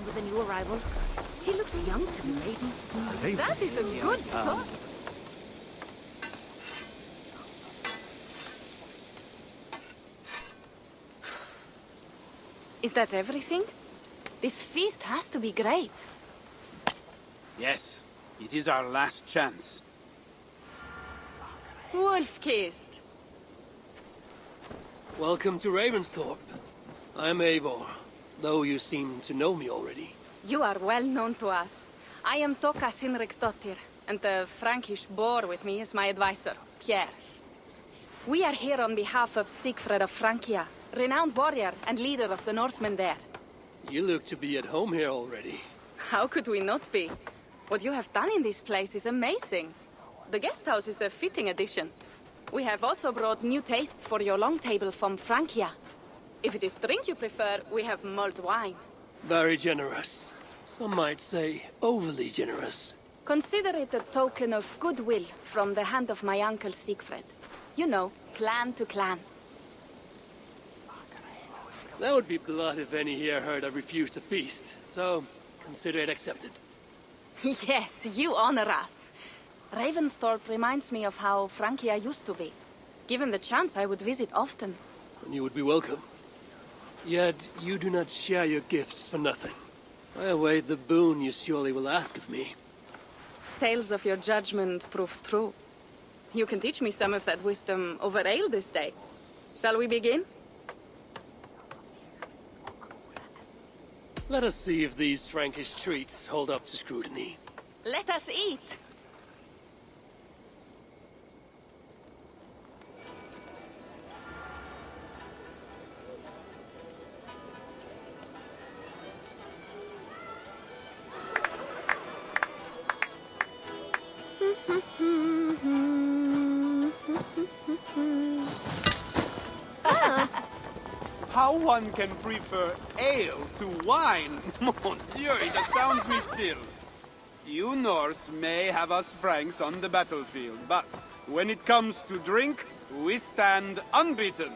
along with the new arrivals. She looks young to me. That is a good thought. Is that everything? This feast has to be great. Yes, it is our last chance. Wolf-kissed. Welcome to Ravensthorpe. I'm Eivor, though you seem to know me already. You are well known to us. I am Asasínsdóttir, and the Frankish boar with me is my advisor, Pierre. We are here on behalf of Sigfred of Francia, renowned warrior and leader of the Northmen there. You look to be at home here already. How could we not be? What you have done in this place is amazing. The guest house is a fitting addition. We have also brought new tastes for your long table from Francia. If it is drink you prefer, we have mulled wine. Very generous. Some might say overly generous. Consider it a token of goodwill from the hand of my uncle Sigfred. You know, clan to clan. That would be blood if any here heard I refused to feast, so consider it accepted. Yes, you honor us. Ravensthorpe reminds me of how Francia used to be. Given the chance, I would visit often. And you would be welcome. Yet, you do not share your gifts for nothing. I await the boon you surely will ask of me. Tales of your judgment prove true. You can teach me some of that wisdom over ale this day. Shall we begin? Let us see if these Frankish treats hold up to scrutiny. Let us eat! How one can prefer ale to wine? Mon Dieu, it astounds me still. You Norse may have us Franks on the battlefield, but when it comes to drink, we stand unbeaten.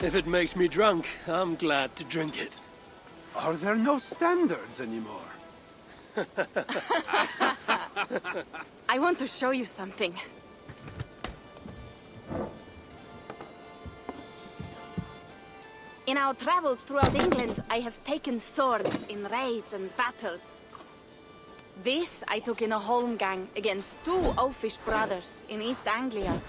If it makes me drunk, I'm glad to drink it. Are there no standards anymore? I want to show you something. In our travels throughout England, I have taken swords in raids and battles. This I took in a holmgang against two oafish brothers in East Anglia.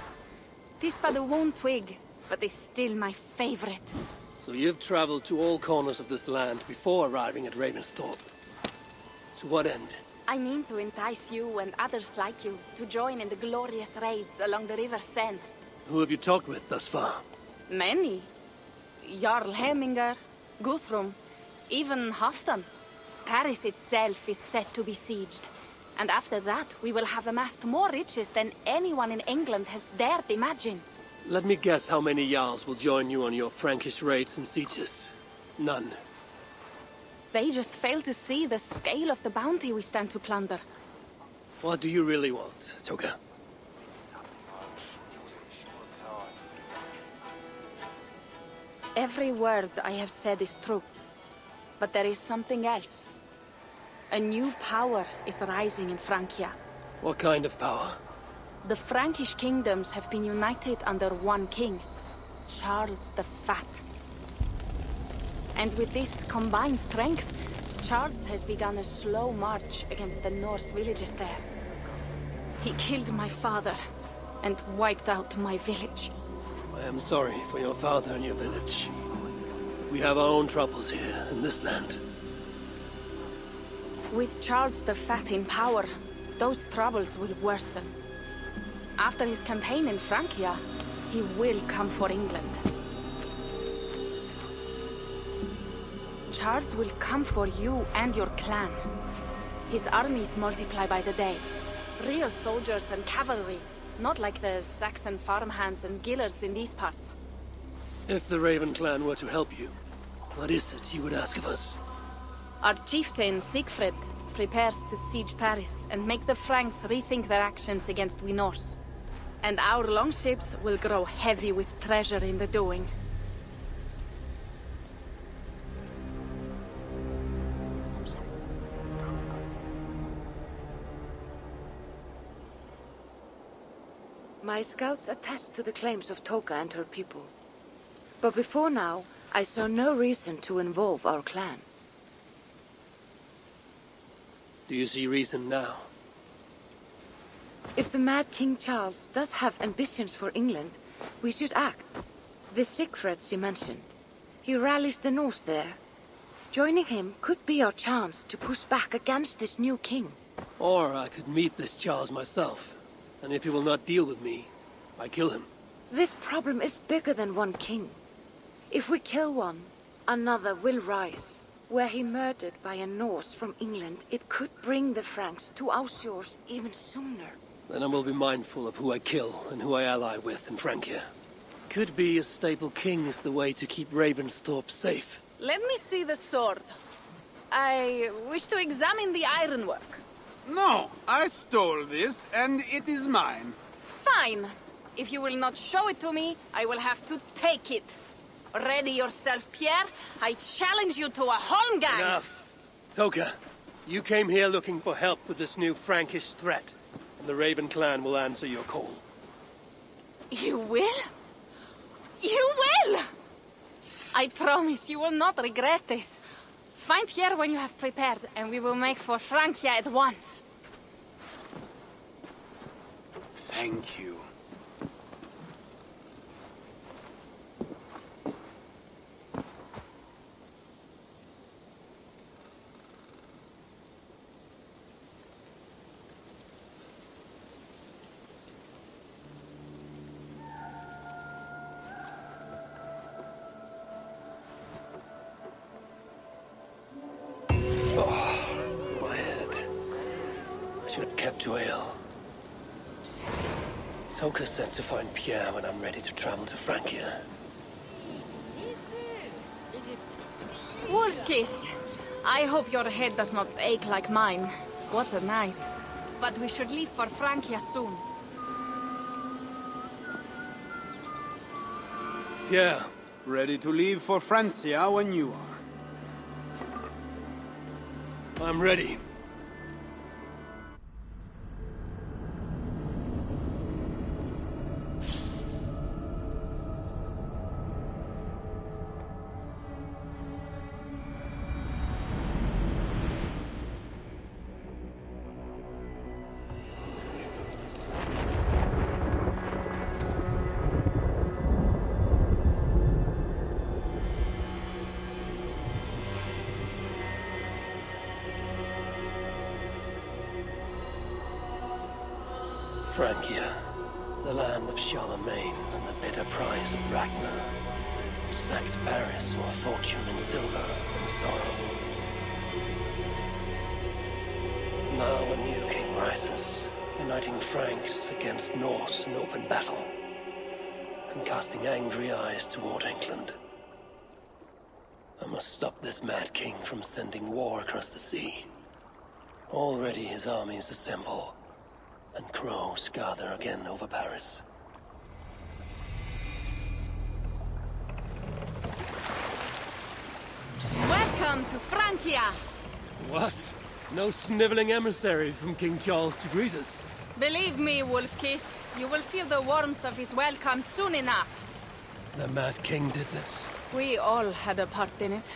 'Tis but a worn twig, but is still my favorite. So you've traveled to all corners of this land before arriving at Ravensthorpe. To what end? I mean to entice you and others like you to join in the glorious raids along the River Seine. Who have you talked with thus far? Many. Jarl Heminger, Guthrum, even Halfdan. Paris itself is set to be besieged. And after that, we will have amassed more riches than anyone in England has dared imagine. Let me guess how many Jarls will join you on your Frankish raids and sieges. None. They just fail to see the scale of the bounty we stand to plunder. What do you really want, Toga? Every word I have said is true. But there is something else. A new power is rising in Francia. What kind of power? The Frankish kingdoms have been united under one king, Charles the Fat. And with this combined strength, Charles has begun a slow march against the Norse villages there. He killed my father and wiped out my village. I am sorry for your father and your village. We have our own troubles here in this land. With Charles the Fat in power, those troubles will worsen. After his campaign in Francia, he will come for England. Charles will come for you and your clan. His armies multiply by the day. Real soldiers and cavalry, not like the Saxon farmhands and gillers in these parts. If the Raven clan were to help you, what is it you would ask of us? Our chieftain, Sigfred, prepares to siege Paris and make the Franks rethink their actions against we Norse. And our longships will grow heavy with treasure in the doing. My scouts attest to the claims of Toka and her people. But before now, I saw no reason to involve our clan. Do you see reason now? If the Mad King Charles does have ambitions for England, we should act. The Siegfried she mentioned. He rallies the Norse there. Joining him could be our chance to push back against this new king. Or I could meet this Charles myself, and if he will not deal with me, I kill him. This problem is bigger than one king. If we kill one, another will rise. Were he murdered by a Norse from England, it could bring the Franks to our shores even sooner. Then I will be mindful of who I kill and who I ally with in Francia. Could be a stable king is the way to keep Ravensthorpe safe. Let me see the sword. I wish to examine the ironwork. No, I stole this, and it is mine. Fine. If you will not show it to me, I will have to take it. Ready yourself, Pierre. I challenge you to a holmgang. Enough. Toka, you came here looking for help with this new Frankish threat, and the Raven clan will answer your call. You will? You will! I promise you will not regret this. Find Pierre when you have prepared, and we will make for Francia at once. Thank you. My head. I should have kept to ale. Toka said to find Pierre when I'm ready to travel to Francia. Wolf-kissed. I hope your head does not ache like mine. What a night. But we should leave for Francia soon. Pierre. Ready to leave for Francia when you are. I'm ready. Francia, the land of Charlemagne and the bitter price of Ragnar, who sacked Paris for a fortune in silver and sorrow. Now a new king rises, uniting Franks against Norse in open battle, and casting angry eyes toward England. I must stop this mad king from sending war across the sea. Already his armies assemble, and crows gather again over Paris. Welcome to Francia! What? No sniveling emissary from King Charles to greet us? Believe me, Wolf-kissed, you will feel the warmth of his welcome soon enough. The Mad King did this. We all had a part in it.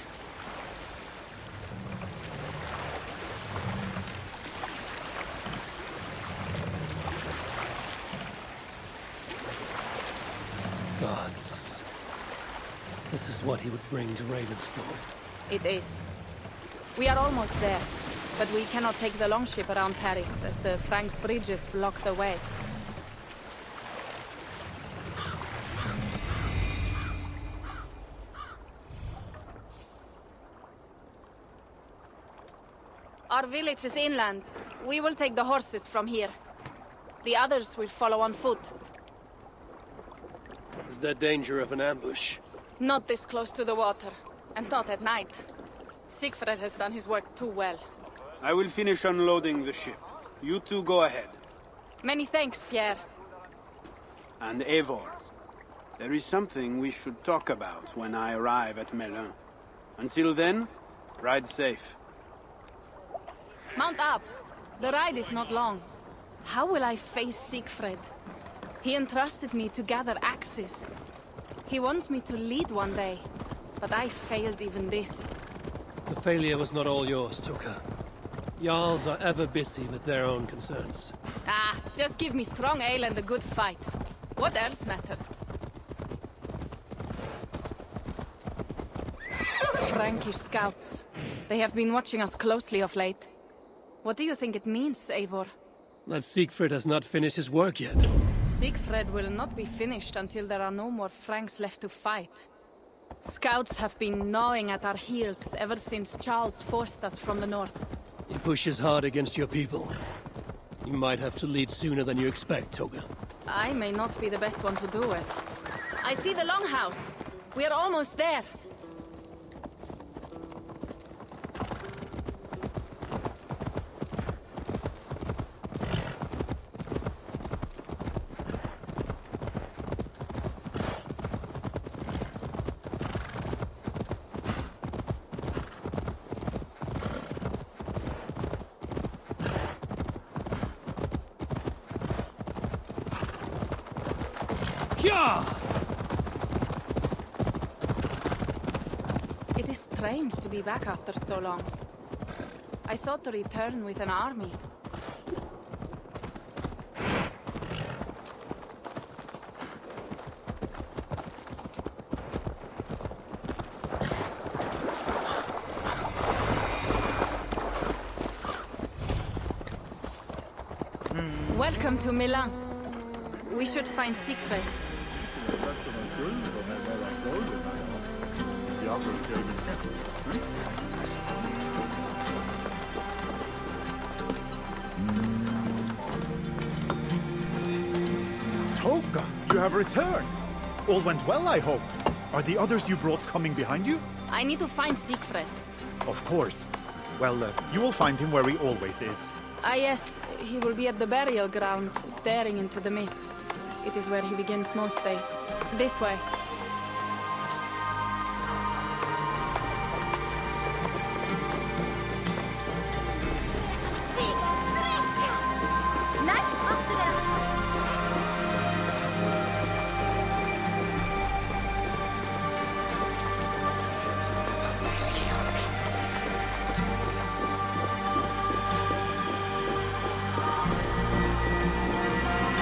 Gods. This is what he would bring to Ravensthorpe. It is. We are almost there, but we cannot take the longship around Paris as the Franks' bridges block the way. Our village is inland. We will take the horses from here. The others will follow on foot. Is there danger of an ambush? Not this close to the water, and not at night. Siegfried has done his work too well. I will finish unloading the ship. You two go ahead. Many thanks, Pierre. And Eivor, there is something we should talk about when I arrive at Melun. Until then, ride safe. Mount up. The ride is not long. How will I face Siegfried? He entrusted me to gather axes. He wants me to lead one day, but I failed even this. The failure was not all yours, Tuka. Jarls are ever busy with their own concerns. Ah, just give me strong ale and a good fight. What else matters? Frankish scouts. They have been watching us closely of late. What do you think it means, Eivor? That Siegfried has not finished his work yet. Siegfried will not be finished until there are no more Franks left to fight. Scouts have been gnawing at our heels ever since Charles forced us from the north. He pushes hard against your people. You might have to lead sooner than you expect, Toga. I may not be the best one to do it. I see the longhouse. We are almost there. It is strange to be back after so long. I thought to return with an army. Welcome to Milan. We should find Siegfried. Toga, you have returned. All went well, I hope. Are the others you brought coming behind you? I need to find Siegfried. Of course. Well, you will find him where he always is. Ah yes, he will be at the burial grounds, staring into the mist. It is where he begins most days. This way.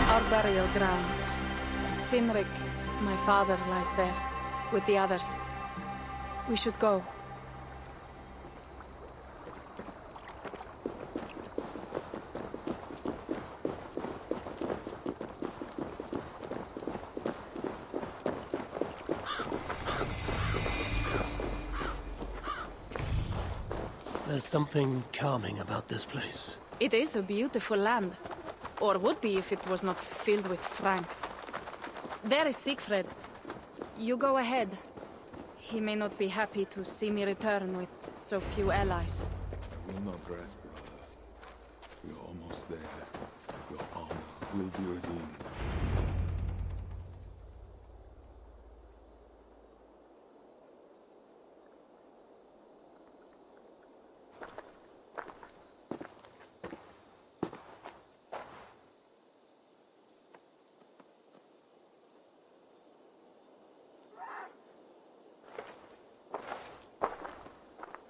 Our burial grounds. Sinrik, my father, lies there, with the others. We should go. There's something calming about this place. It is a beautiful land. Or would be if it was not filled with Franks. There is Siegfried. You go ahead. He may not be happy to see me return with so few allies. Will not rest, brother. We're almost there. Your honor will be redeemed.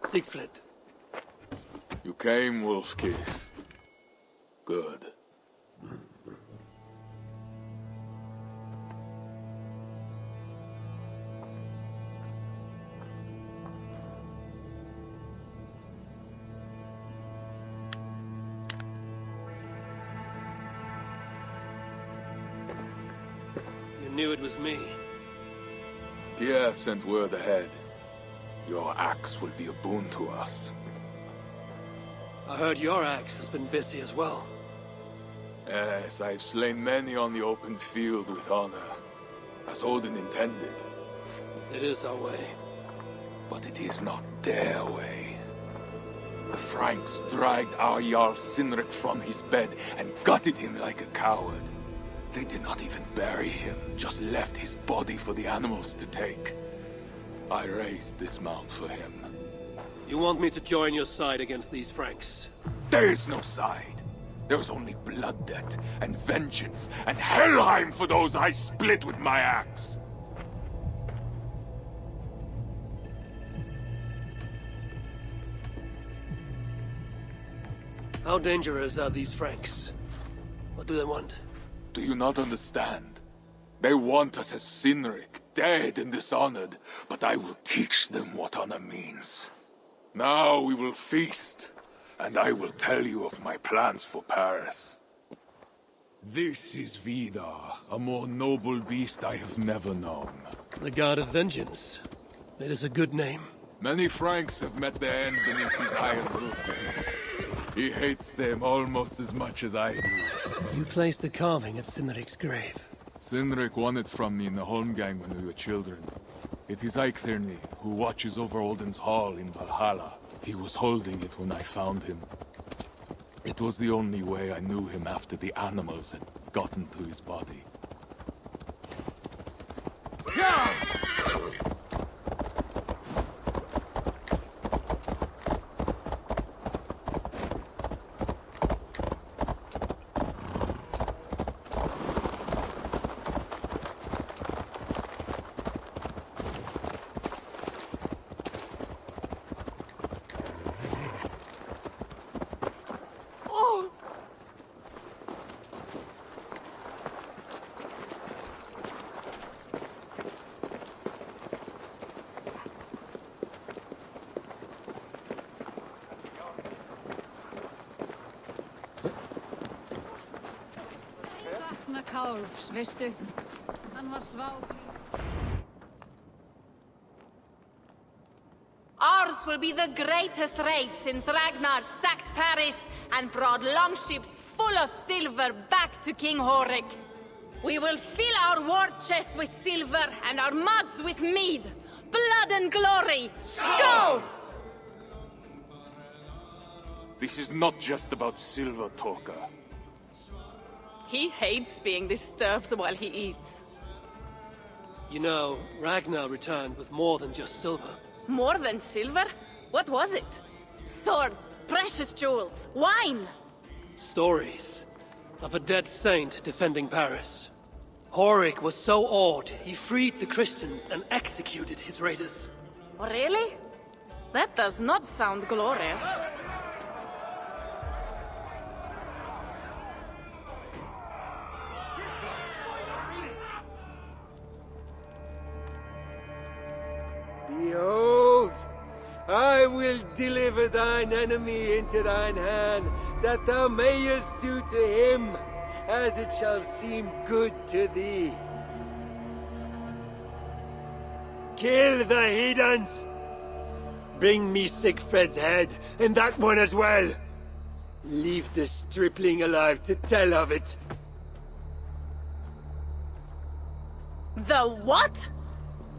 Siegfried. You came wolf-kissed. Good. You knew it was me. Pierre sent word ahead. Your axe will be a boon to us. I heard your axe has been busy as well. Yes, I've slain many on the open field with honor, as Odin intended. It is our way. But it is not their way. The Franks dragged our Jarl Sinrik from his bed and gutted him like a coward. They did not even bury him, just left his body for the animals to take. I raised this mound for him. You want me to join your side against these Franks? There is no side. There's only blood debt, and vengeance, and Helheim for those I split with my axe. How dangerous are these Franks? What do they want? Do you not understand? They want us as Cynric, dead and dishonored, but I will teach them what honor means. Now we will feast, and I will tell you of my plans for Paris. This is Vidar, a more noble beast I have never known. The God of Vengeance. That is a good name. Many Franks have met their end beneath his iron roof. He hates them almost as much as I do. You placed a carving at Cynric's grave. Cynric won it from me in the Holmgang when we were children. It is Eiktherni, who watches over Odin's Hall in Valhalla. He was holding it when I found him. It was the only way I knew him after the animals had gotten to his body. Kálfs, veistu? Hann var Ours will be the greatest raid since Ragnar sacked Paris and brought longships full of silver back to King Horik. We will fill our war chest with silver and our mugs with mead. Blood and glory! Skull! This is not just about silver, Torka. He hates being disturbed while he eats. You know, Ragnar returned with more than just silver. More than silver? What was it? Swords, precious jewels, wine! Stories of a dead saint defending Paris. Horik was so awed, he freed the Christians and executed his raiders. Really? That does not sound glorious. Behold, I will deliver thine enemy into thine hand, that thou mayest do to him as it shall seem good to thee. Kill the heathens! Bring me Sigfred's head, and that one as well! Leave the stripling alive to tell of it. The what?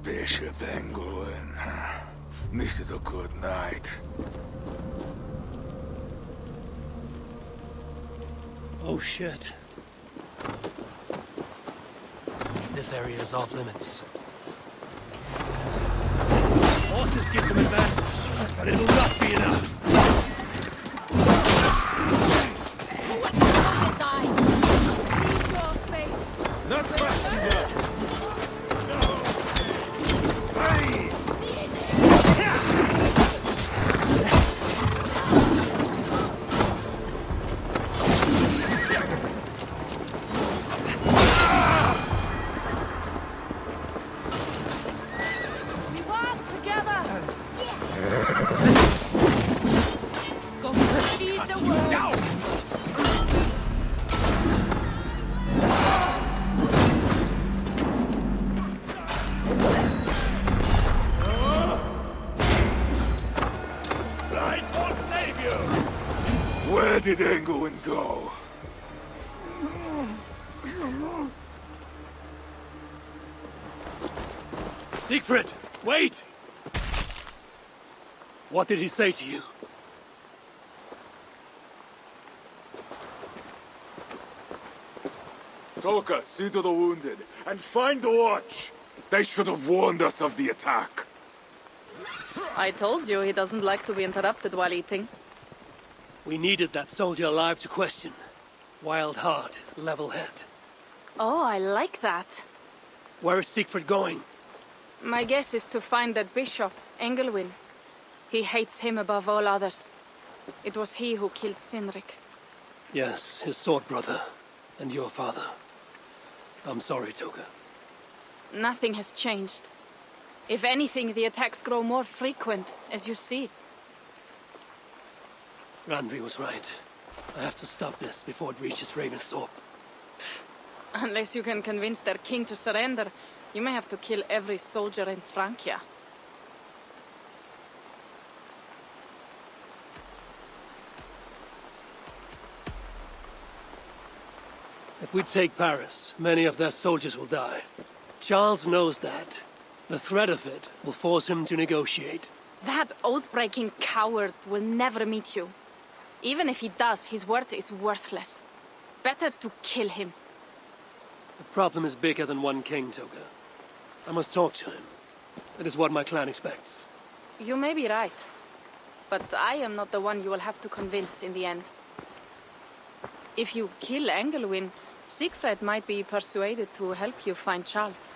Bishop Englewen. This is a good night. Oh shit. This area is off limits. Horses give them advantage, but it'll not be enough. Die! Meet your fate! Not fast enough! Where did Englewen go? Siegfried, wait! What did he say to you? Toka, see to the wounded, and find the watch! They should have warned us of the attack. I told you he doesn't like to be interrupted while eating. We needed that soldier alive to question. Wild heart, level head. Oh, I like that. Where is Siegfried going? My guess is to find that bishop, Engelwin. He hates him above all others. It was he who killed Cynric. Yes, his sword brother. And your father. I'm sorry, Toga. Nothing has changed. If anything, the attacks grow more frequent, as you see. Randvi was right. I have to stop this before it reaches Ravensthorpe. Unless you can convince their king to surrender, you may have to kill every soldier in Francia. If we take Paris, many of their soldiers will die. Charles knows that. The threat of it will force him to negotiate. That oath-breaking coward will never meet you. Even if he does, his word is worthless. Better to kill him. The problem is bigger than one king, Toga. I must talk to him. It is what my clan expects. You may be right. But I am not the one you will have to convince in the end. If you kill Engelwin, Siegfried might be persuaded to help you find Charles.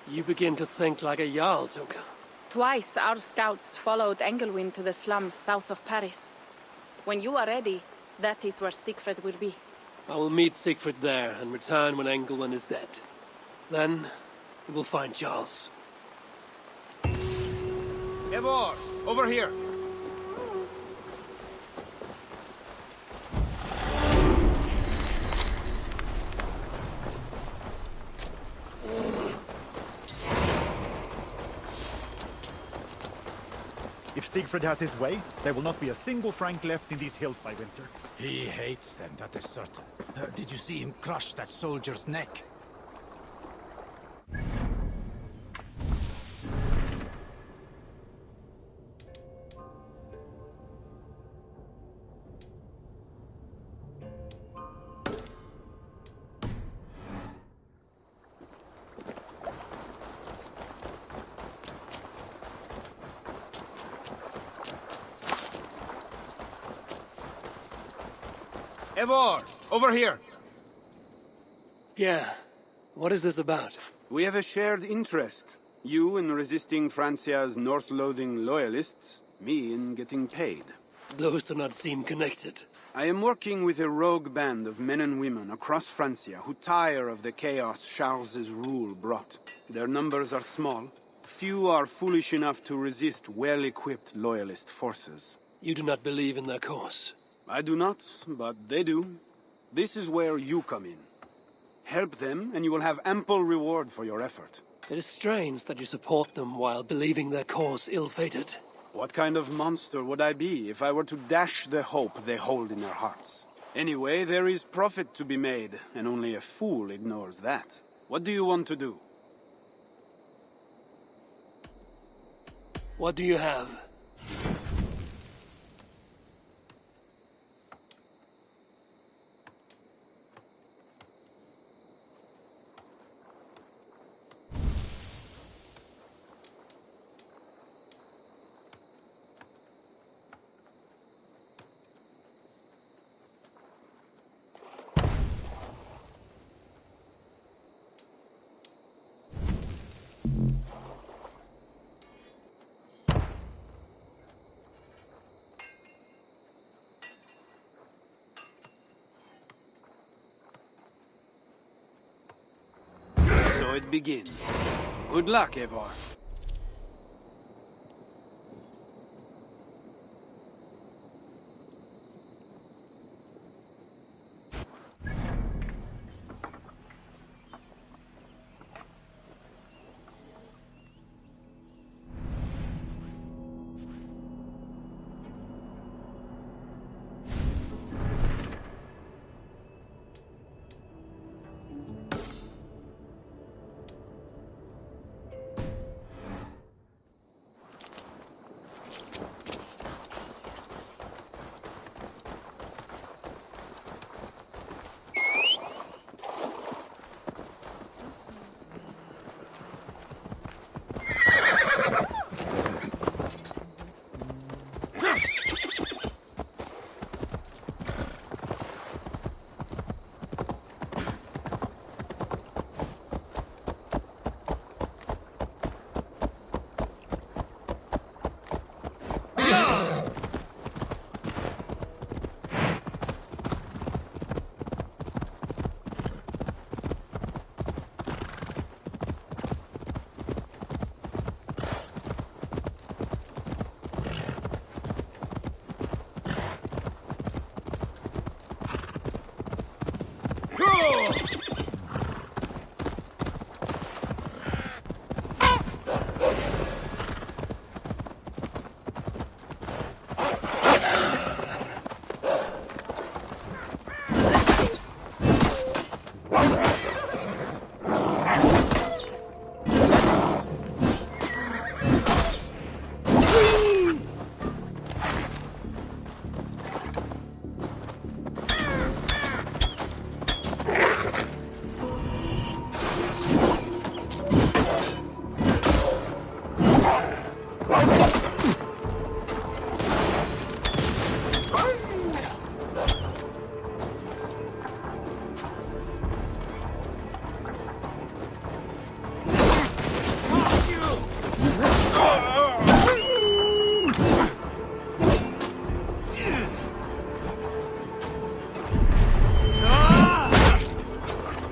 You begin to think like a Jarl, Toga. Twice our scouts followed Engelwin to the slums south of Paris. When you are ready, that is where Siegfried will be. I will meet Siegfried there and return when Engelwin is dead. Then, we will find Charles. Eivor, over here. If Siegfried has his way, there will not be a single Frank left in these hills by winter. He hates them, that is certain. Did you see him crush that soldier's neck? Eivor, over here. Yeah. What is this about? We have a shared interest. You in resisting Francia's Norse-loathing loyalists, me in getting paid. Those do not seem connected. I am working with a rogue band of men and women across Francia who tire of the chaos Charles's rule brought. Their numbers are small. Few are foolish enough to resist well-equipped loyalist forces. You do not believe in their cause. I do not, but they do. This is where you come in. Help them, and you will have ample reward for your effort. It is strange that you support them while believing their cause ill-fated. What kind of monster would I be if I were to dash the hope they hold in their hearts? Anyway, there is profit to be made, and only a fool ignores that. What do you want to do? What do you have? So it begins. Good luck, Eivor.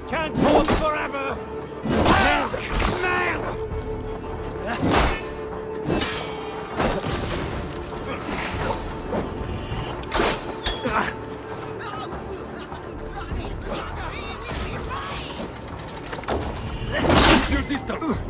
Can't hold forever! Your distance!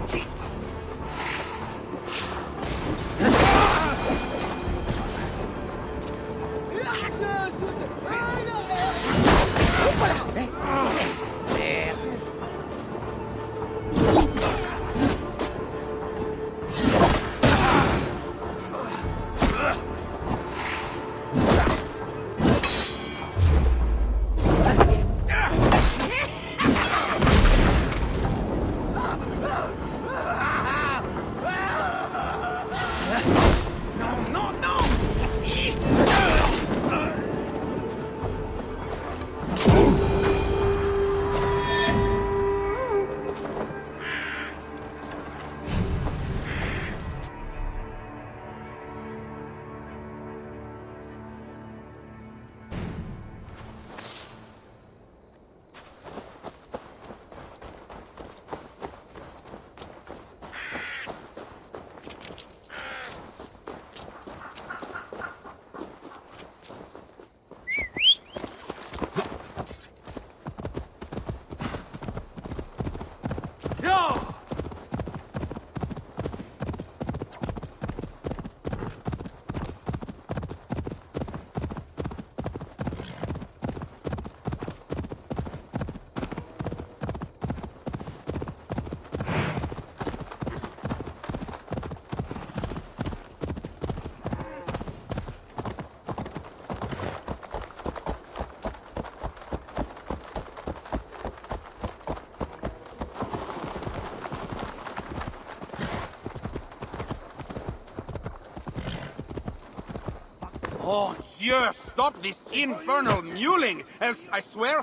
Oh, Dieu, stop this infernal mewling, else I swear...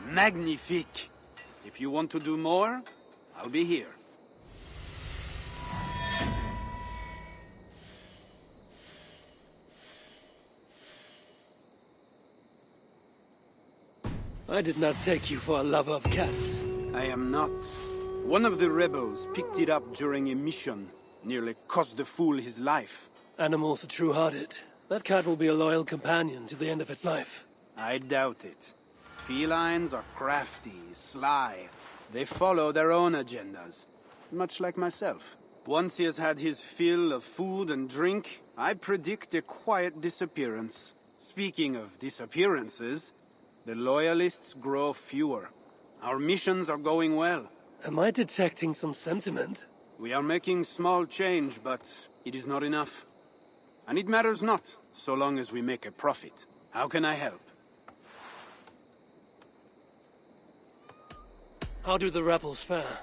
Magnifique. If you want to do more, I'll be here. I did not take you for a lover of cats. I am not. One of the rebels picked it up during a mission. Nearly cost the fool his life. Animals are true-hearted. That cat will be a loyal companion to the end of its life. I doubt it. Felines are crafty, sly. They follow their own agendas. Much like myself. Once he has had his fill of food and drink, I predict a quiet disappearance. Speaking of disappearances, the loyalists grow fewer. Our missions are going well. Am I detecting some sentiment? We are making small change, but it is not enough. And it matters not, so long as we make a profit. How can I help? How do the rebels fare?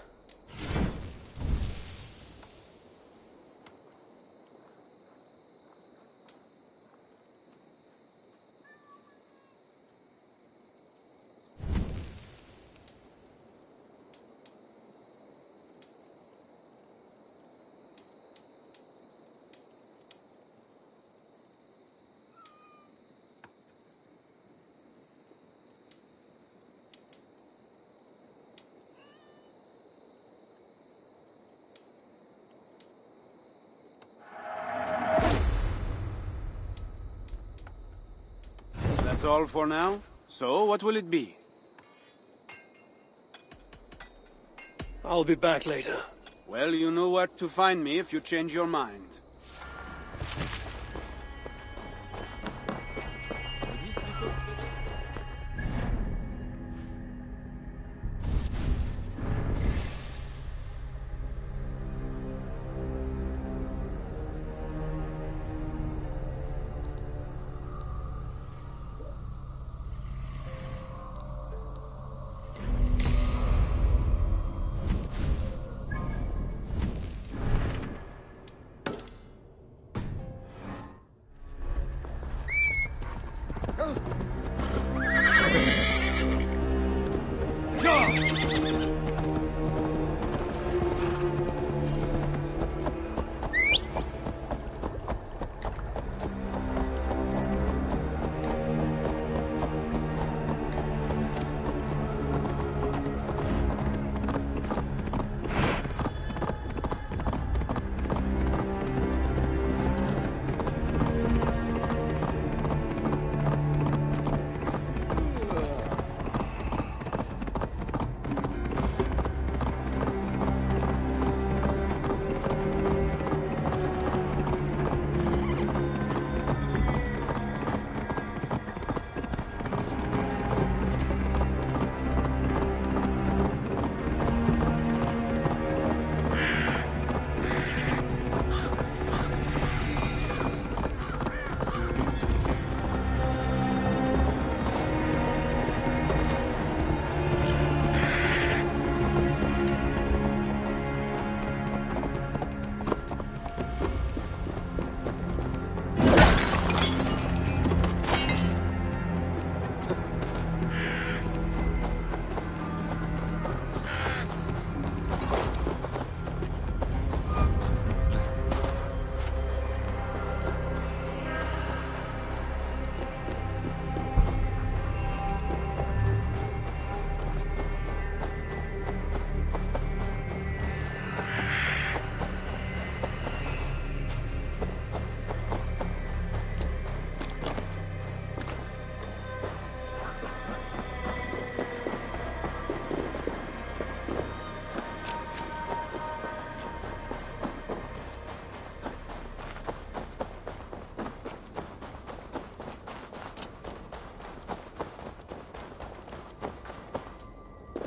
That's all for now? So, what will it be? I'll be back later. Well, you know where to find me if you change your mind.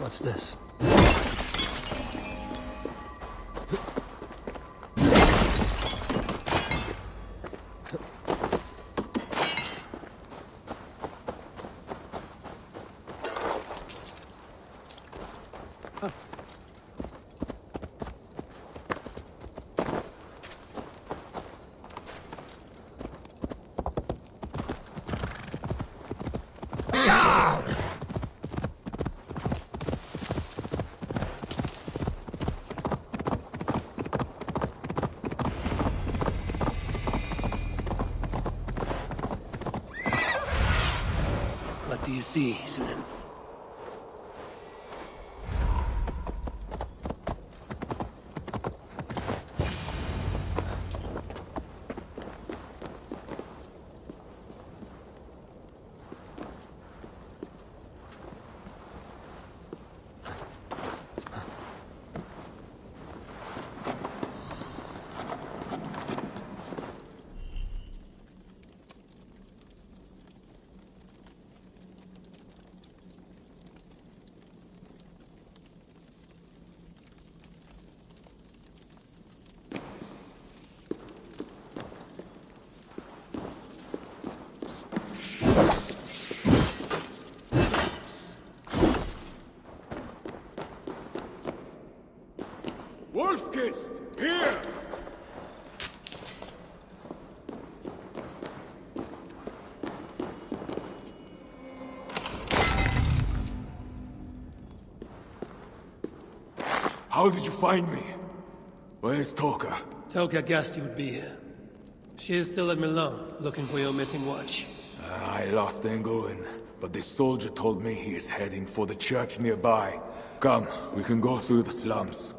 What's this? What do you see, Sunan? Wolfkist, here! How did you find me? Where's Toka? Toka guessed you would be here. She is still at Milan, looking for your missing watch. I lost England, but this soldier told me he is heading for the church nearby. Come, we can go through the slums.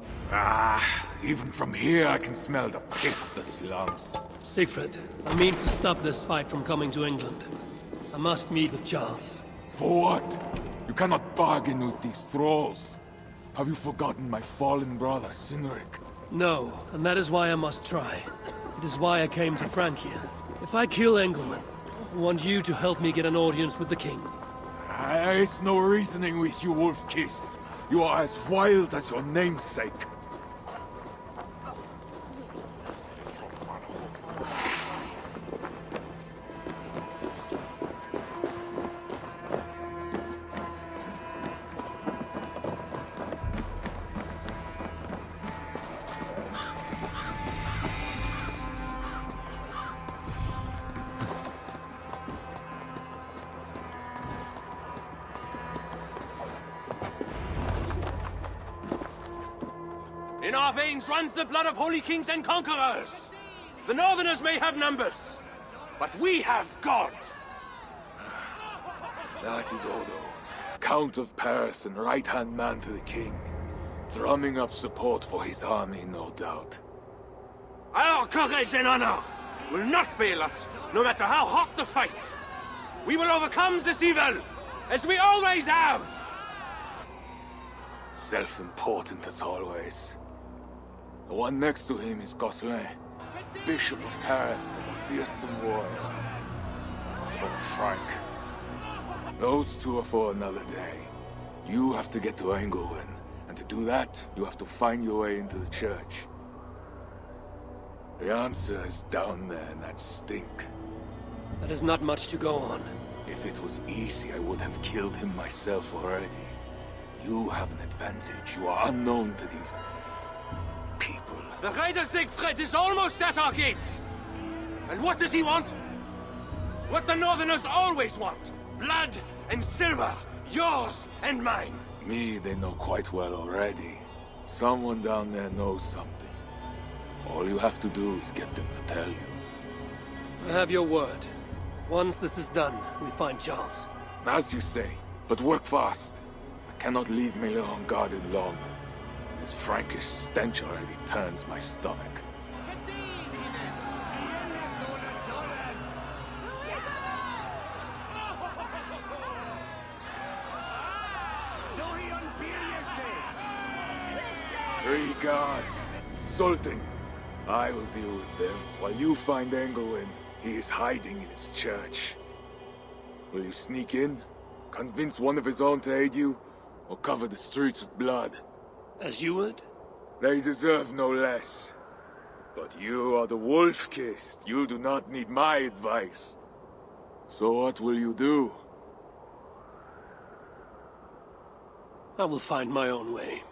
Even from here I can smell the piss of the slums. Siegfried, I mean to stop this fight from coming to England. I must meet with Charles. For what? You cannot bargain with these thralls. Have you forgotten my fallen brother, Cynric? No, and that is why I must try. It is why I came to Francia. If I kill Engelman, I want you to help me get an audience with the king. There is no reasoning with you, Wolf-Kissed. You are as wild as your namesake. In our veins runs the blood of holy kings and conquerors. The Northerners may have numbers, but we have God. That is Odo, Count of Paris and right-hand man to the king. Drumming up support for his army, no doubt. Our courage and honor will not fail us, no matter how hot the fight. We will overcome this evil, as we always have. Self-important as always. The one next to him is Gosselin, Bishop of Paris and a fearsome warrior. For Frank. Those two are for another day. You have to get to Engelwin, and to do that, you have to find your way into the church. The answer is down there in that stink. That is not much to go on. If it was easy, I would have killed him myself already. You have an advantage. You are unknown to these people. The Raider Siegfried is almost at our gates. And what does he want? What the Northerners always want. Blood and silver. Yours and mine. Me, they know quite well already. Someone down there knows something. All you have to do is get them to tell you. I have your word. Once this is done, we find Charles. As you say, but work fast. I cannot leave Miller unguarded long. This Frankish stench already turns my stomach. Three guards, insulting. I will deal with them, while you find Engelwin. He is hiding in his church. Will you sneak in, convince one of his own to aid you, or cover the streets with blood? As you would? They deserve no less. But you are the Wolf-Kissed. You do not need my advice. So what will you do? I will find my own way.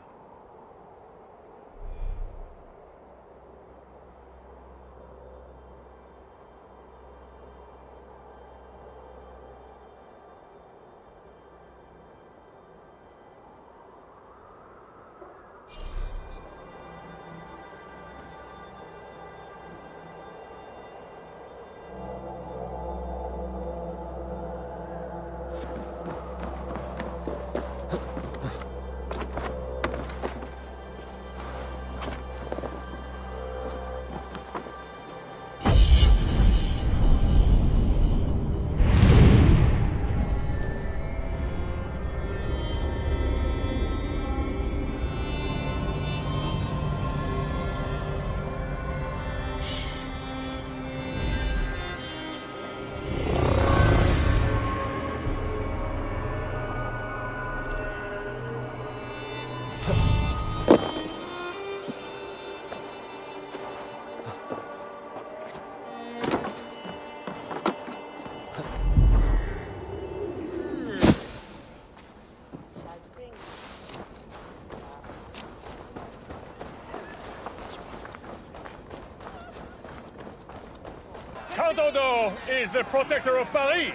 Count Odo is the protector of Paris,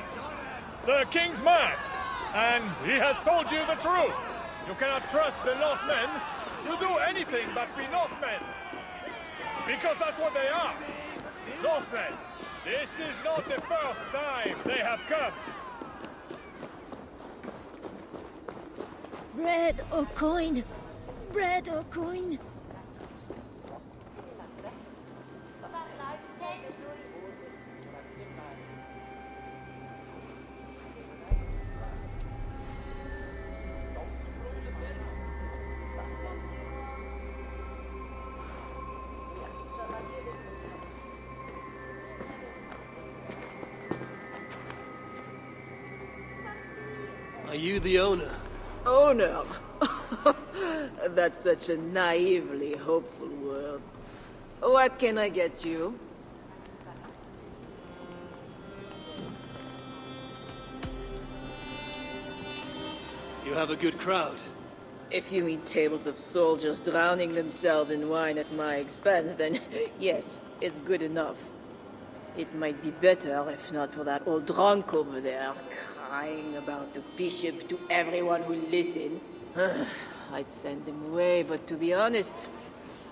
the king's man, and he has told you the truth. You cannot trust the Northmen to do anything but be Northmen, because that's what they are, Northmen. This is not the first time they have come. Bread or coin? Bread or coin? you the owner? Owner? That's such a naively hopeful word. What can I get you? You have a good crowd. If you mean tables of soldiers drowning themselves in wine at my expense, then yes, it's good enough. It might be better if not for that old drunk over there, crying about the bishop to everyone who listened. I'd send him away, but to be honest,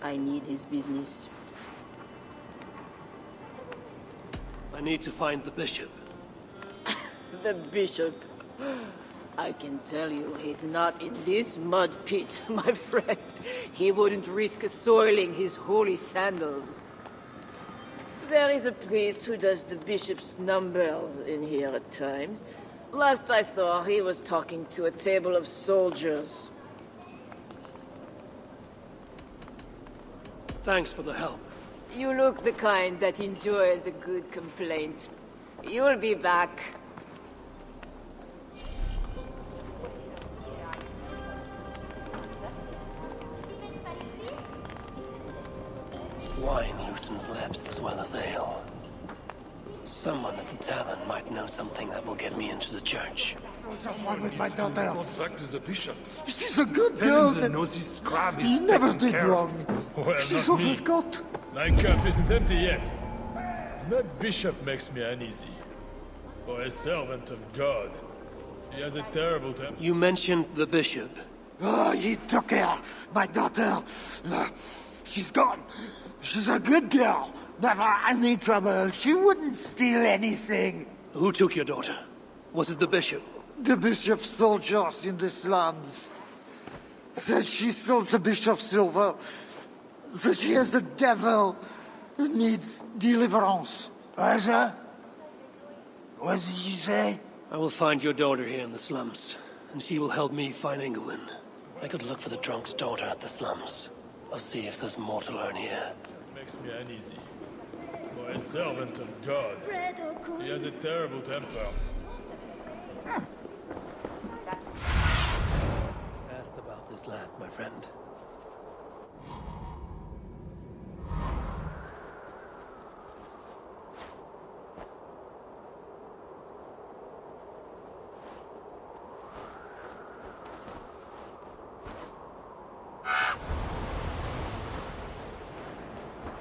I need his business. I need to find the bishop. The bishop? I can tell you he's not in this mud pit, my friend. He wouldn't risk soiling his holy sandals. There is a priest who does the bishop's numbers in here at times. Last I saw, he was talking to a table of soldiers. Thanks for the help. You look the kind that enjoys a good complaint. You'll be back. Wine loosens lips as well as ale. Someone at the tavern might know something that will get me into the church. Just one with my daughter. Go back to the bishop. She's a good Tell girl. him the nosy scrub is He never taken did care wrong. of. Well, She's not all me. we've got. My cup isn't empty yet. That bishop makes me uneasy. For a servant of God. He has a terrible temper. You mentioned the bishop. Oh, he took her, my daughter. She's gone. She's a good girl. Never any trouble. She wouldn't steal anything. Who took your daughter? Was it the bishop? The bishop's soldiers in the slums. Said she stole the bishop's silver. That she has a devil who needs deliverance. What did you say? I will find your daughter here in the slums, and she will help me find England. I could look for the drunk's daughter at the slums. I'll see if there's more to learn here. Makes me uneasy. For a servant of God. Bread or coin? He has a terrible temper. Asked about this lad, my friend.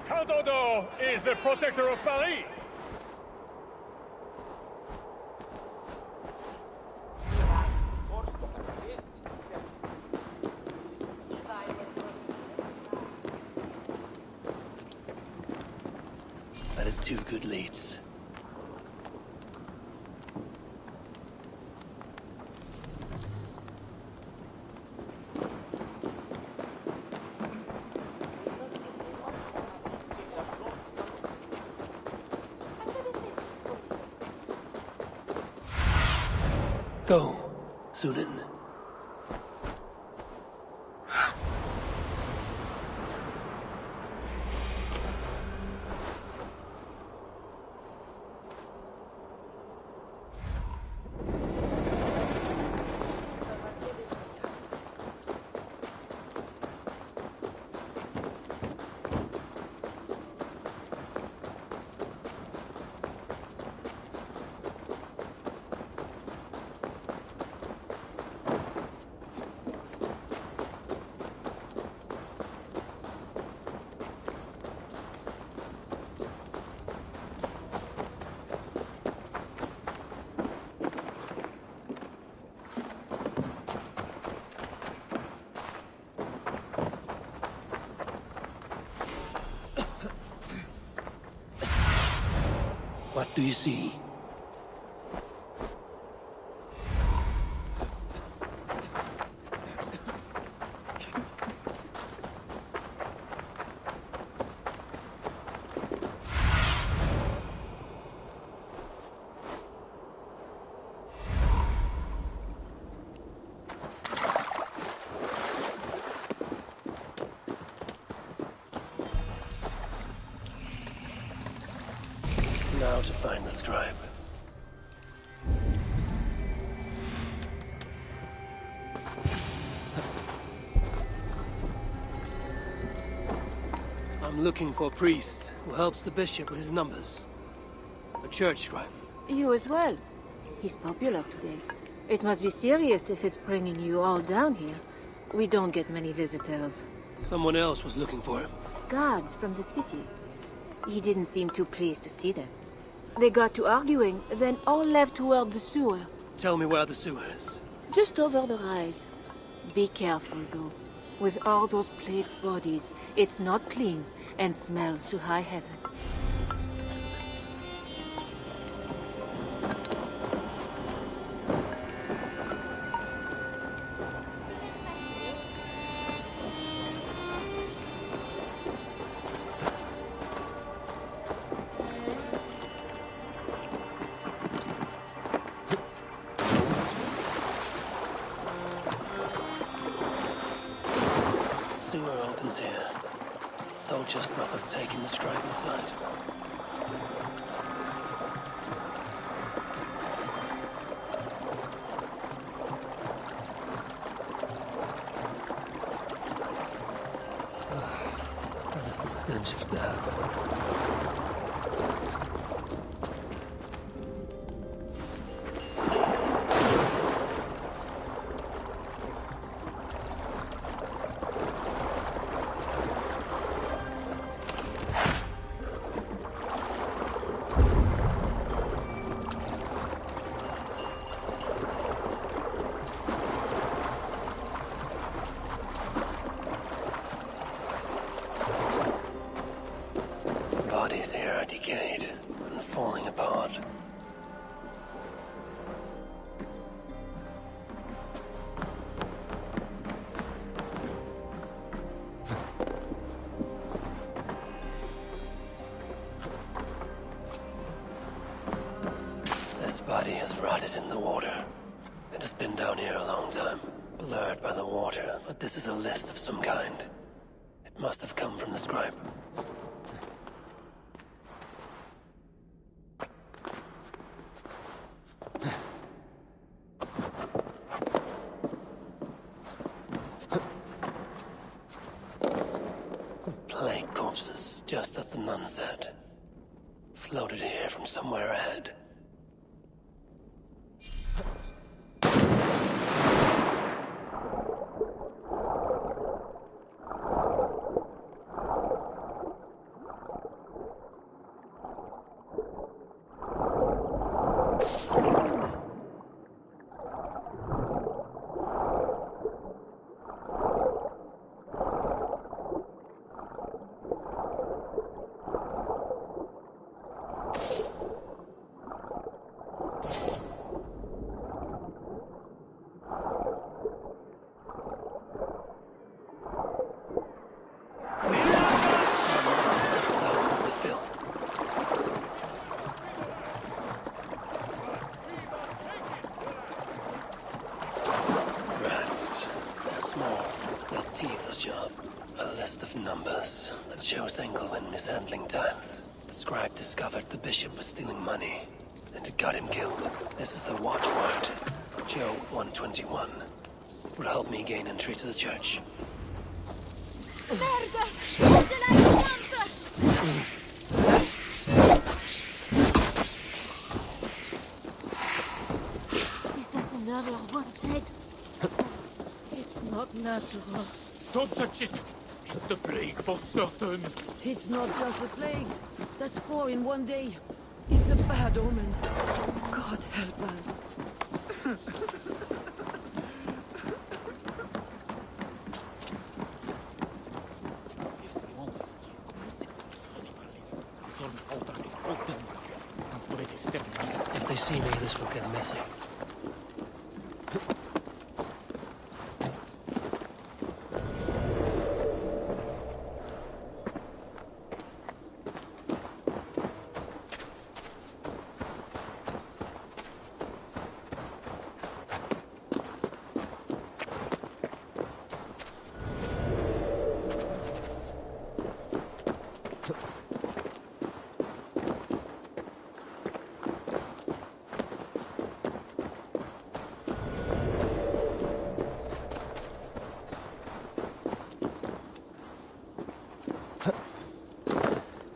Count Odo is the protector of Paris. That is 2 good leads. Go, Sunan. What do you see? Now to find the scribe. I'm looking for a priest who helps the bishop with his numbers. A church scribe. You as well. He's popular today. It must be serious if it's bringing you all down here. We don't get many visitors. Someone else was looking for him. Guards from the city. He didn't seem too pleased to see them. They got to arguing, then all left toward the sewer. Tell me where the sewer is. Just over the rise. Be careful, though. With all those plagued bodies, it's not clean and smells to high heaven. Sewer opens here. The soldiers must have taken the scribe inside. That is the stench of death. Bodies here are decayed and falling apart. This body has rotted in the water. It has been down here a long time, blurred by the water, but this is a list of some kind. It must have come from the scribe. Plague corpses, just as the nun said. Floated here from somewhere ahead. Numbers that shows Engelwin mishandling tiles. The scribe discovered the bishop was stealing money, and it got him killed. This is the watchword, Joe 121. Will help me gain entry to the church. Is that another one's head? It's not natural. Don't touch it! It's the plague for certain! It's not just the plague. That's 4 in one day. It's a bad omen. God help us. If they see me, this will get messy.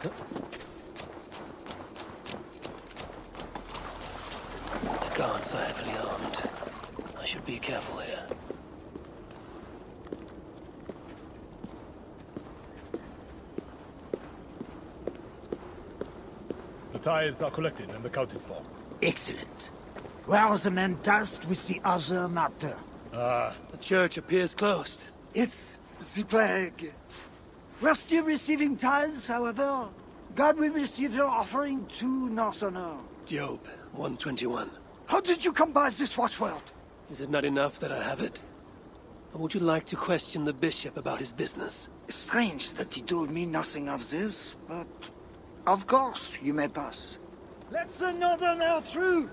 The guards are heavily armed. I should be careful here. The tithes are collected and accounted for. Excellent. Where are the men tasked with the other matter? The church appears closed. It's the plague. We're still receiving tithes, however. God will receive your offering to Northerner. Job 121. How did you come by this watchword? Is it not enough that I have it? Or would you like to question the bishop about his business? Strange that he told me nothing of this, but... Of course, you may pass. Let the Northerner through!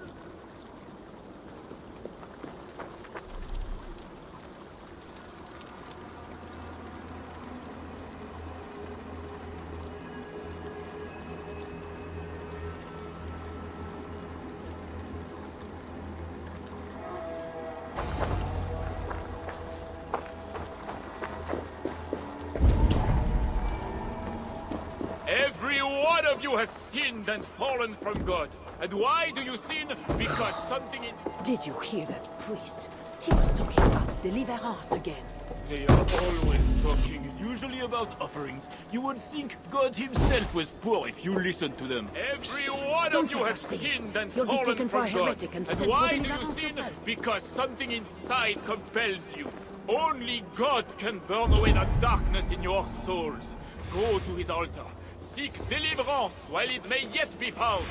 Every one of you has sinned and fallen from God. And why do you sin? Because something in... Did you hear that priest? He was talking about deliverance again. They are always talking, usually about offerings. You would think God himself was poor if you listened to them. Every one Don't of you say has such things. sinned and You'll be fallen taken for from a God. heretic and And sent why for do you deliverance sin? yourself. Because something inside compels you. Only God can burn away the darkness in your souls. Go to his altar. Seek deliverance while it may yet be found.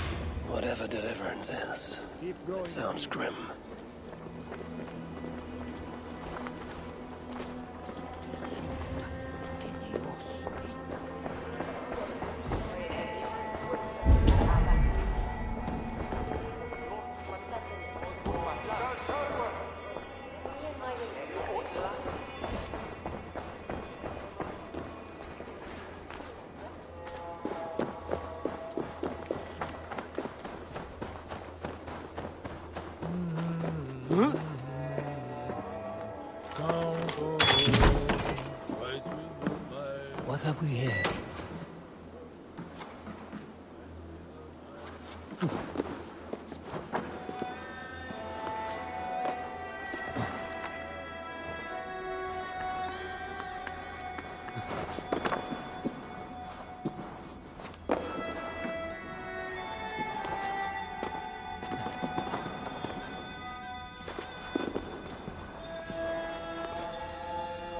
Whatever deliverance is, it sounds grim. What have we here?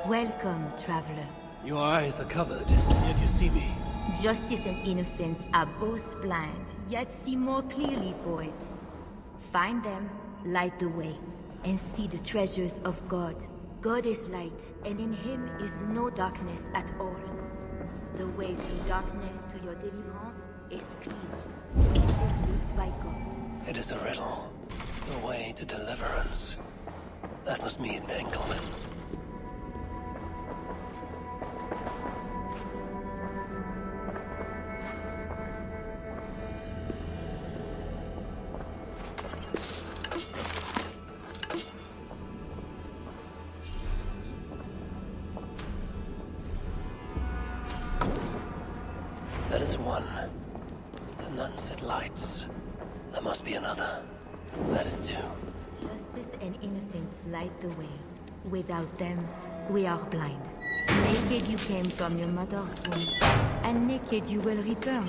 Welcome, traveler. Your eyes are covered, yet you see me. Justice and innocence are both blind, yet see more clearly for it. Find them, light the way, and see the treasures of God. God is light, and in him is no darkness at all. The way through darkness to your deliverance is clear. It is lit by God. It is a riddle. The way to deliverance. That must mean Engelman. That is one. The nun said lights. There must be another. That is two. Justice and innocence light the way. Without them, we are blind. Naked you came from your mother's womb, and naked you will return.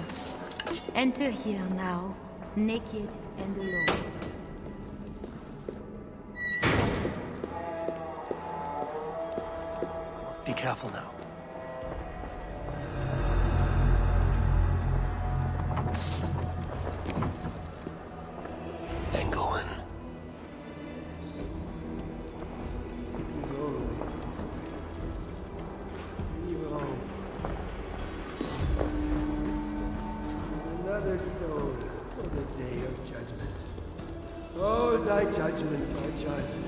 Enter here now, naked and alone. Be careful now. Engelman. Another soul for the day of judgment. Oh, thy judgments are just.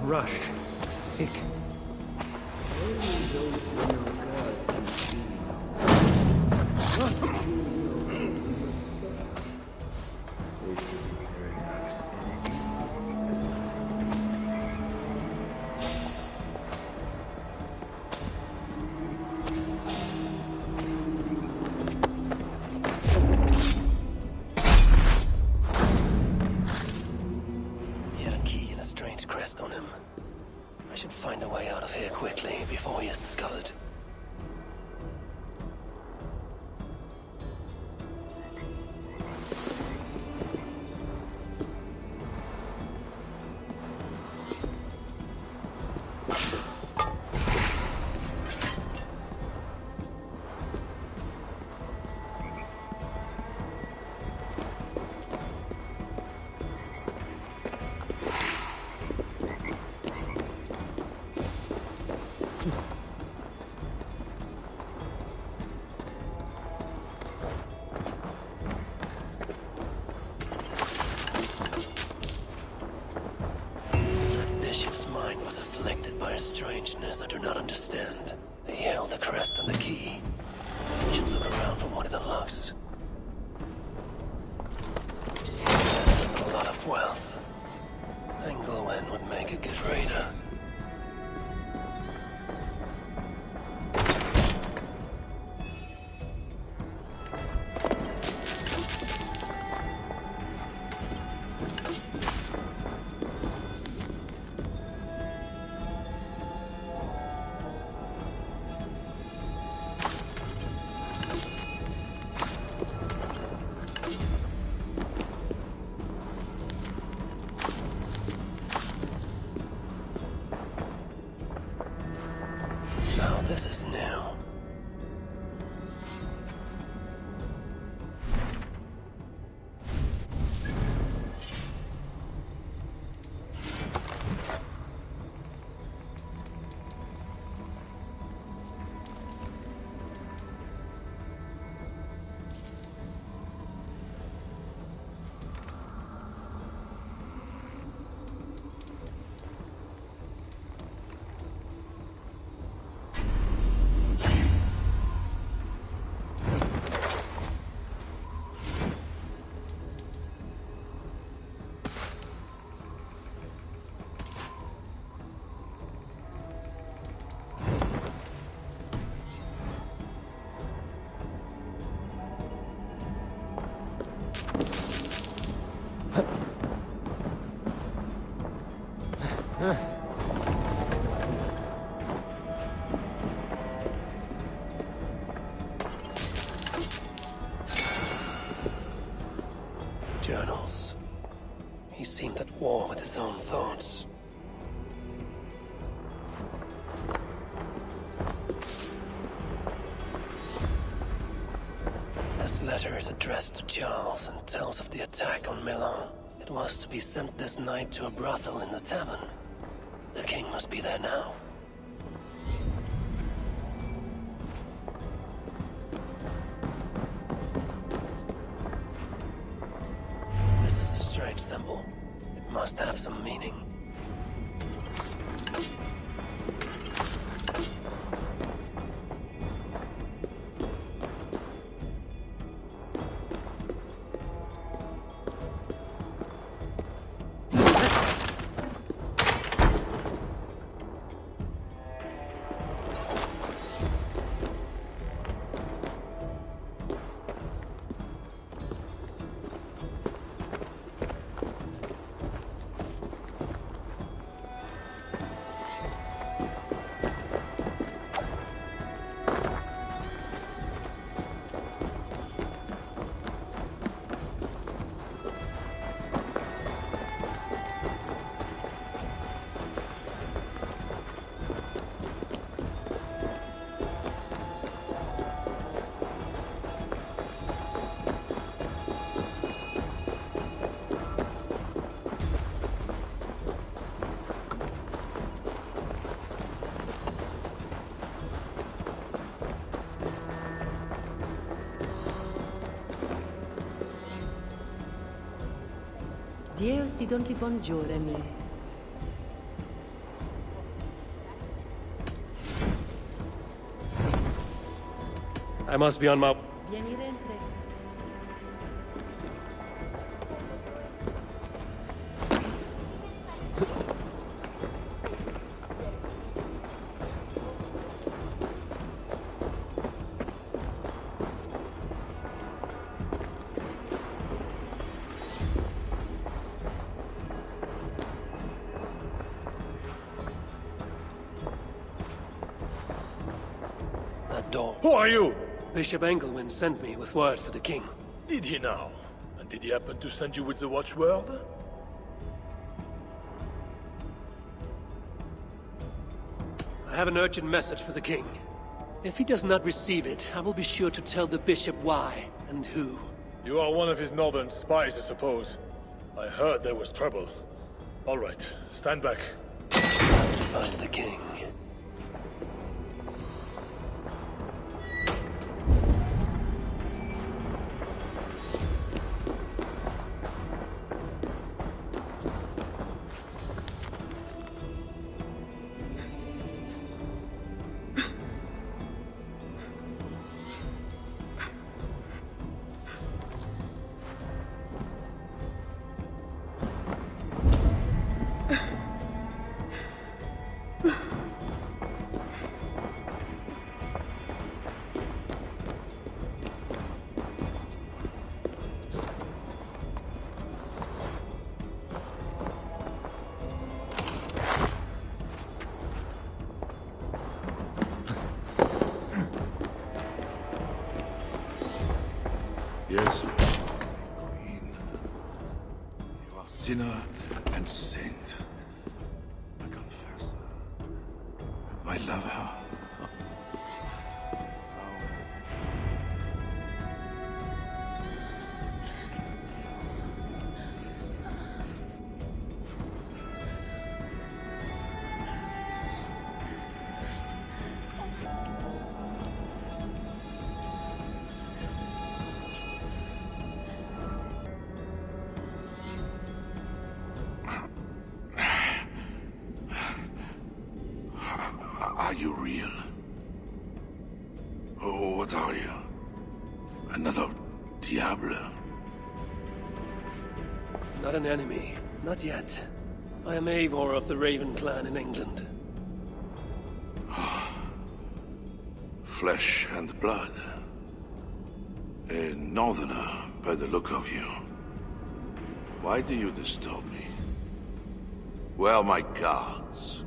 rush, thick. He had a key and a strange crest on him. I should find a way out of here quickly before he is discovered. Strangeness I do not understand. He held the crest and the key. We should look around for what it unlocks. This is a lot of wealth. Englewen would make a good raider. This is new. Journals. He seemed at war with his own thoughts. This letter is addressed to Charles and tells of the attack on Milan. It was to be sent this night to a brothel in the tavern. The king must be there now. This is a strange symbol. It must have some meaning. Deus ti donti buongiorno, mi. I must be on my... Door. Who are you? Bishop Engelwin sent me with word for the king. Did he now? And did he happen to send you with the watchword? I have an urgent message for the king. If he does not receive it, I will be sure to tell the bishop why and who. You are one of his northern spies, I suppose. I heard there was trouble. All right, stand back. To find the king. Yes, Queen. You are sinner and saint. I confess. I love her. Are you real? Oh, what are you? Another Diablo? Not an enemy. Not yet. I am Eivor of the Raven clan in England. Flesh and blood. A northerner, by the look of you. Why do you disturb me? Where are my guards?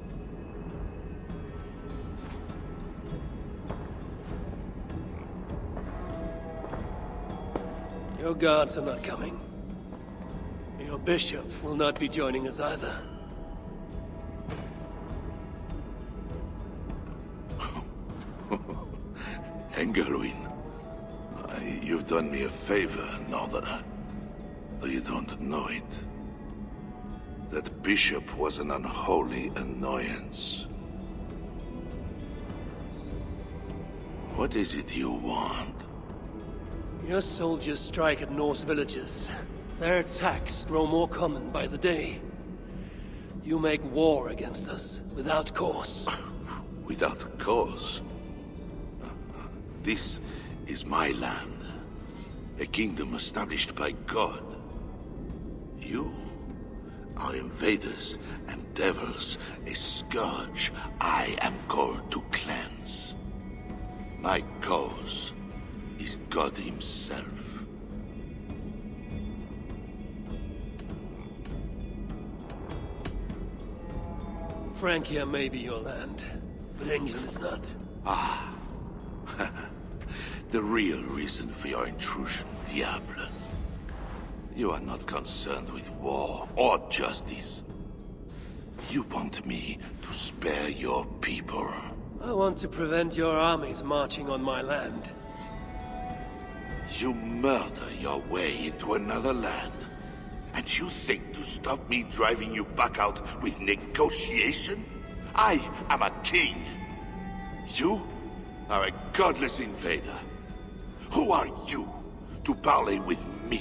Your guards are not coming. Your bishop will not be joining us either. Engelwin, you've done me a favor, Northerner. Though you don't know it. That bishop was an unholy annoyance. What is it you want? Your soldiers strike at Norse villages. Their attacks grow more common by the day. You make war against us, without cause. Without cause? This is my land. A kingdom established by God. You are invaders and devils, a scourge I am called to cleanse. My cause is God himself. Francia may be your land, but England is not. Ah. The real reason for your intrusion, Diable. You are not concerned with war or justice. You want me to spare your people. I want to prevent your armies marching on my land. You murder your way into another land. And you think to stop me driving you back out with negotiation? I am a king. You are a godless invader. Who are you to parley with me?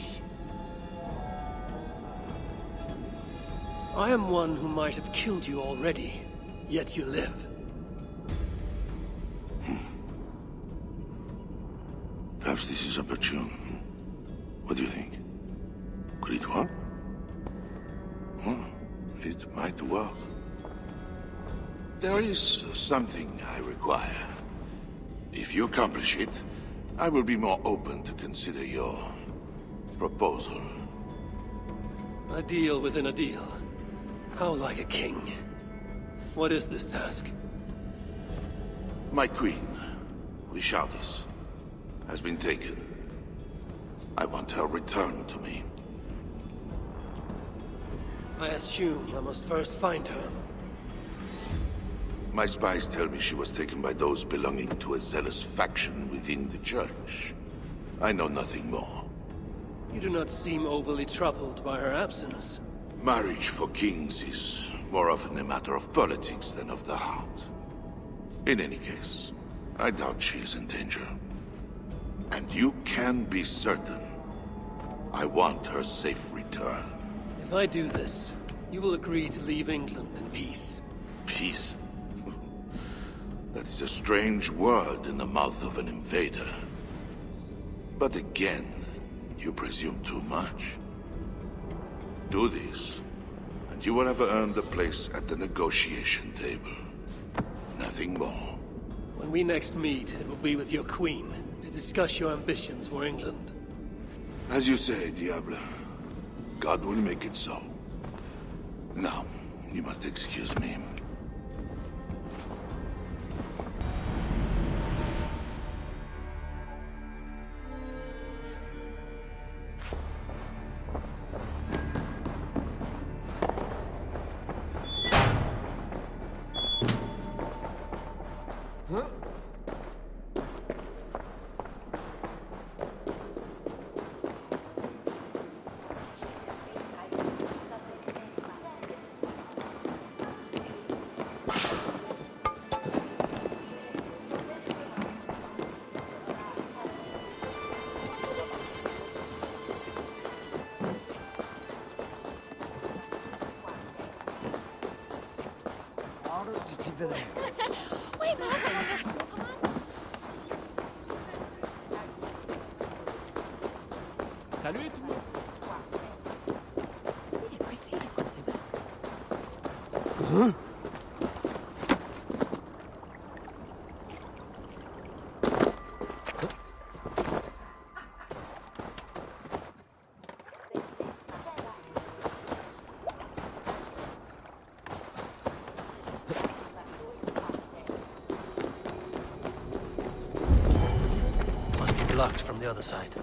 I am one who might have killed you already, yet you live. Great one? It might work. There is something I require. If you accomplish it, I will be more open to consider your proposal. A deal within a deal. How like a king. What is this task? My queen, Richardis, has been taken. I want her returned to me. I assume I must first find her. My spies tell me she was taken by those belonging to a zealous faction within the church. I know nothing more. You do not seem overly troubled by her absence. Marriage for kings is more often a matter of politics than of the heart. In any case, I doubt she is in danger. And you can be certain I want her safe return. If I do this, you will agree to leave England in peace. Peace? That is a strange word in the mouth of an invader. But again, you presume too much. Do this, and you will have earned a place at the negotiation table. Nothing more. When we next meet, it will be with your queen, to discuss your ambitions for England. As you say, Diable. God will make it so. Now, you must excuse me. Salut tout le monde. Huh? Must be blocked from the other side.